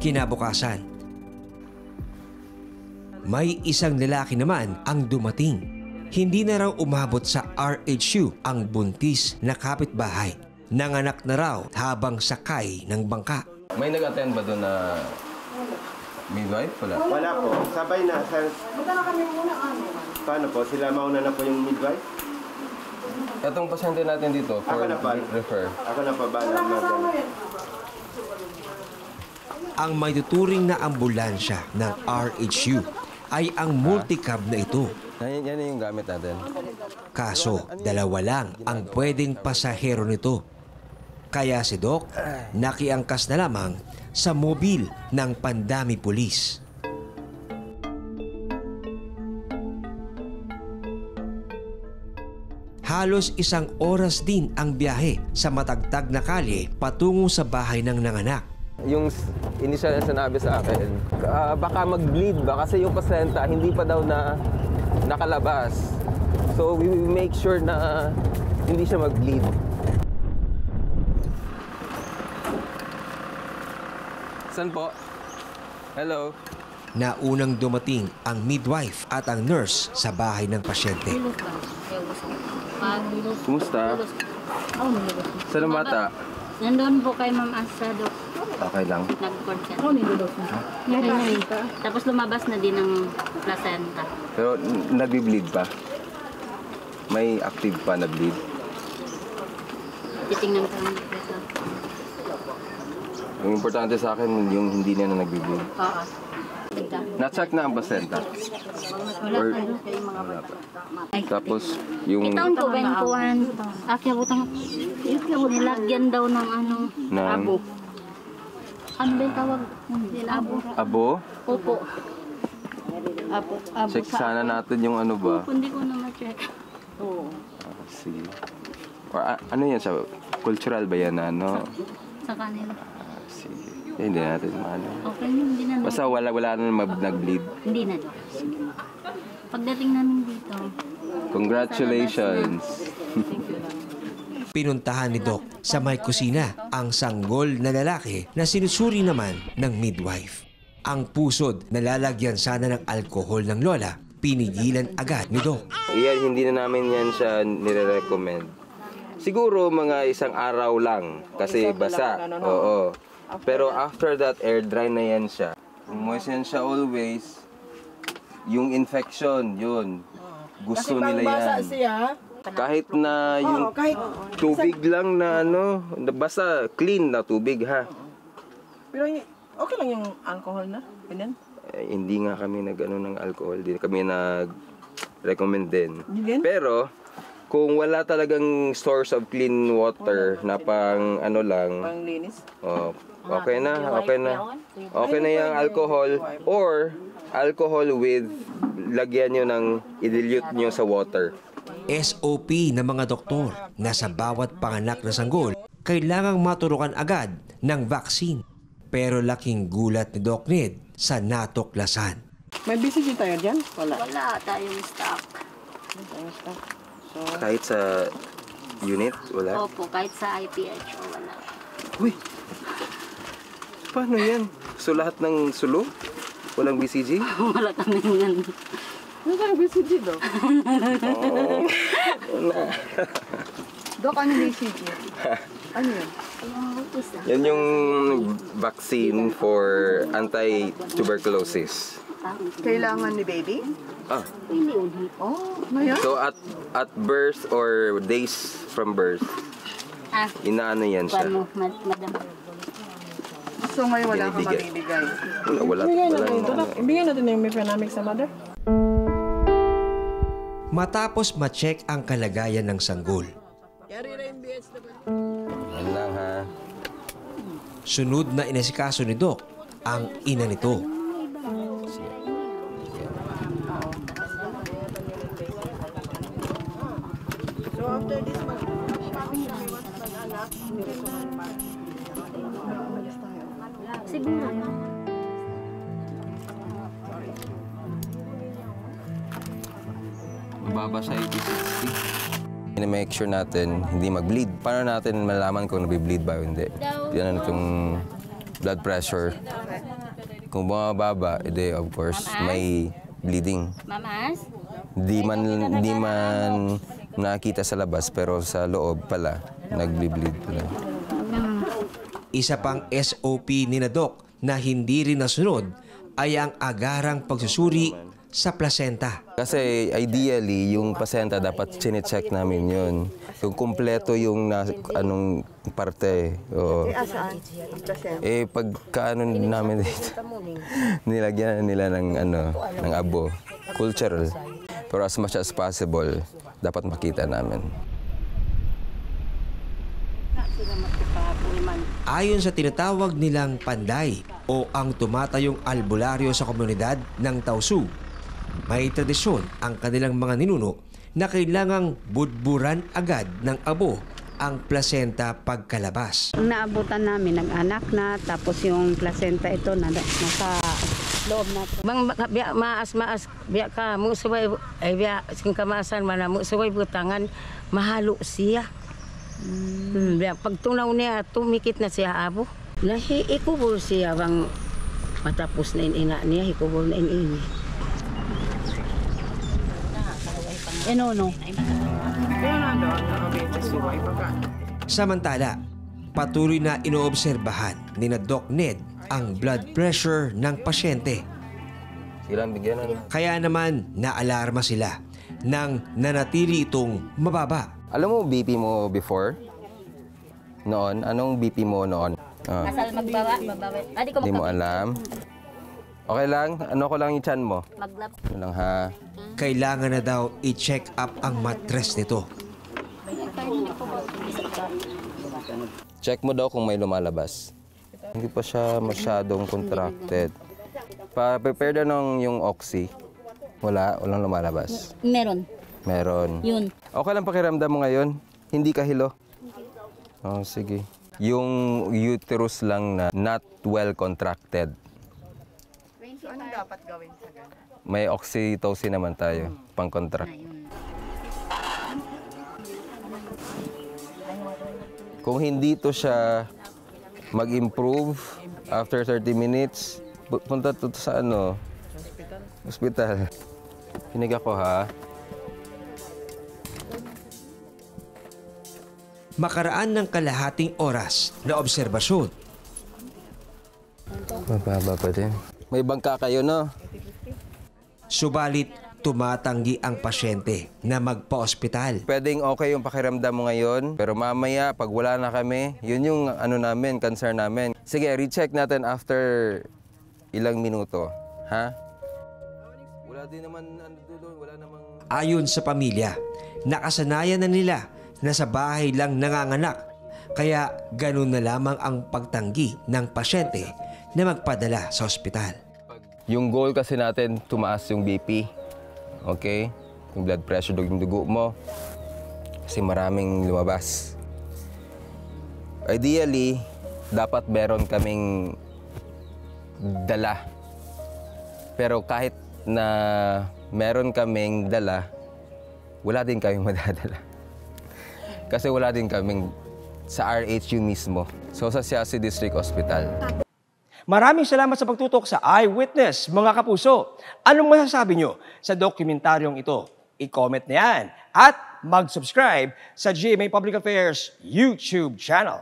Kinabukasan, may isang lalaki naman ang dumating. Hindi na raw umabot sa RHU ang buntis na kapitbahay. Nanganak na raw habang sakay ng bangka. May nag-attend ba doon na midwife? Wala? Wala po. Sabay na. Paano po? Sila mauna na po yung midwife? Itong pasyente natin dito, for refer. Ako na pa ba? Ang may tuturing na ambulansya ng RHU ay ang multicab na ito. Yan yung gamit natin. Kaso, dalawa lang ang pwedeng pasahero nito. Kaya si Doc, nakiangkas na lamang sa mobil ng Pandami Pulis. Halos 1 oras din ang biyahe sa matagtag na kalye patungo sa bahay ng nanganak. Yung initial na sinabi sa akin, baka mag-bleed ba? Kasi yung placenta hindi pa daw na nakalabas. So we will make sure na hindi siya mag-bleed. Saan po? Hello? Naunang dumating ang midwife at ang nurse sa bahay ng pasyente. Kumusta? Saan ang bata? Nandun po kay Ma'am Asado. Okay lang. Nag-court siya. Tapos lumabas na din ang placenta. Pero nag-bleed pa? May active pa na bleed? Titingnan ko lang dito. Yung importante sa akin, yung hindi niya na nag-bleed. Oo. Na-check na ang placenta? Wala Or, tayo sa mga bata. tapos, yung... Itaon ko, benkuhan. Akya butang, nilagyan daw ng ano, abo. Ano ba yung tawag? Abo. Abo? Opo. Abo. Check sana natin yung ano ba? Hindi ko na ma-check. Oo. Sige. Or, ano yan siya? Cultural ba yan? Ano? Sa kanila. Sige. Hindi natin maano. Okay, hindi na. Basta wala na nag-bleed. Hindi na daw. Pagdating namin dito. Congratulations. Pinuntahan ni Doc sa may kusina ang sanggol na lalaki na sinusuri naman ng midwife. Ang pusod na lalagyan sana ng alkohol ng lola, pinigilan agad ni Doc. Yan, hindi na namin yan siya nire-recommend. Siguro mga 1 araw lang kasi basa. Oo. Pero after that, air dry na yan siya. Moist yan siya always. Yung infection, yun. Gusto nila yan. Kahit na yung tubig lang na ano, basta clean na tubig ha. Pero okay lang yung alcohol na? Ganyan? Hindi nga kami nag-ano ng alcohol. Hindi kami nag-recommend din. Pero kung wala talagang source of clean water na pang ano lang, Pang linis? okay na. Okay na yung alcohol or alcohol with lagyan nyo ng i-dilute nyo sa water. SOP ng mga doktor na sa bawat panganak na sanggol, kailangang maturukan agad ng vaccine. Pero laking gulat ni Doc Ned sa natuklasan. May BCG tayo dyan? Wala. Wala tayong stock. So, Kahit sa unit, wala? Opo, kahit sa IPHO wala. Uy! Paano yan? So lahat ng sulo? Walang BCG? Wala kami yan. ano tayong BCG, Dok? Dok, ano BCG? Ano yun? Yung isa. Yan yung vaccine for anti-tuberculosis. Kailangan ni baby? Hindi ulit. Oh, ngayon? So at birth or days from birth, inaano yan siya. Paano, madam? So ngayon wala kang Binibigay. mabibigay? Wala. Ibigyan natin yung Mefenamic sa mother. Matapos ma-check ang kalagayan ng sanggol, Yan lang ha. sunod na inasikaso ni Doc ang ina nito. So after this Siguro. Mababa siya 80-60. Ina-make sure natin hindi mag-bleed. Paano natin malaman kung nag-bleed ba o hindi? Yan ang itong blood pressure. Kung bumababa, edi of course, may bleeding. Mamas? Di man nakita sa labas, pero sa loob pala, nagbi-bleed pala. Isa pang SOP ni na Doc na hindi rin nasunod ay ang agarang pagsusuri sa placenta. Kasi ideally, yung placenta dapat chinecheck namin yun. Yung kumpleto yung anong parte. Oo. Pagkaano namin dito, nilagyan nila ng abo. Cultural. Pero as much as possible, dapat makita namin. Ayon sa tinatawag nilang panday o ang tumatayong albularyo sa komunidad ng Tausu, may tradisyon ang kanilang mga ninuno na kailangang budburan agad ng abo ang placenta pagkalabas. Ang naabutan namin, nag-anak na, tapos yung placenta ito nasa loob na. Bang maas biya ka mo subay ay biya sing kamasan man mo subay butangan mahalo siya. Biya pagtunaw niya tumikit na siya abo. Nahi ikubol siya bang matapos na ina niya ikubol na ini. No. Samantala, patuloy na inoobserbahan ni na Doc Ned ang blood pressure ng pasyente. Silang bigyan na. Kaya naman naalarma sila nang nanatili itong mababa. Alam mo BP mo before? Noon? Anong BP mo noon? Asal magbawa. Adi ko Hindi mo alam? Okay lang? Ano ko lang yung chan mo? maglab. Ano lang ha? Kailangan na daw i-check up ang mattress nito. Check mo daw kung may lumalabas. Hindi pa siya masyadong contracted. Pa-prepare na ng yung oxy. Walang lumalabas. Meron. Meron. Yun. Okay lang pakiramdam mo ngayon? Hindi ka hilo? Oh, sige. Yung uterus lang na not well contracted. So, anong dapat gawin sa ganun? May oxytocin naman tayo, pang-contract. Kung hindi to siya mag-improve after 30 minutes, punta to sa hospital. Hinig ako ha. Makaraan ng kalahating oras na obserbasyon, Mababa pa din. May bangka kayo, no? subalit tumatanggi ang pasyente na magpa-ospital. Pwedeng okay yung pakiramdam mo ngayon, pero mamaya, pag wala na kami, yun yung concern namin. Sige, recheck natin after ilang minuto. Ha? Wala din naman, wala namang... Ayon sa pamilya, nakasanayan na nila na sa bahay lang nanganganak. Kaya ganun na lamang ang pagtanggi ng pasyente na magpadala sa ospital. Yung goal kasi natin, tumaas yung BP. Okay? Yung blood pressure, yung dugo mo. Kasi maraming lumabas. Ideally, dapat meron kaming dala. Pero kahit na meron kaming dala, wala din kaming madadala. Kasi wala din kaming sa RHU mismo. So sa Siasi District Hospital. Maraming salamat sa pagtutok sa Eyewitness, mga kapuso. Anong masasabi nyo sa dokumentaryong ito? I-comment na yan at mag-subscribe sa GMA Public Affairs YouTube channel.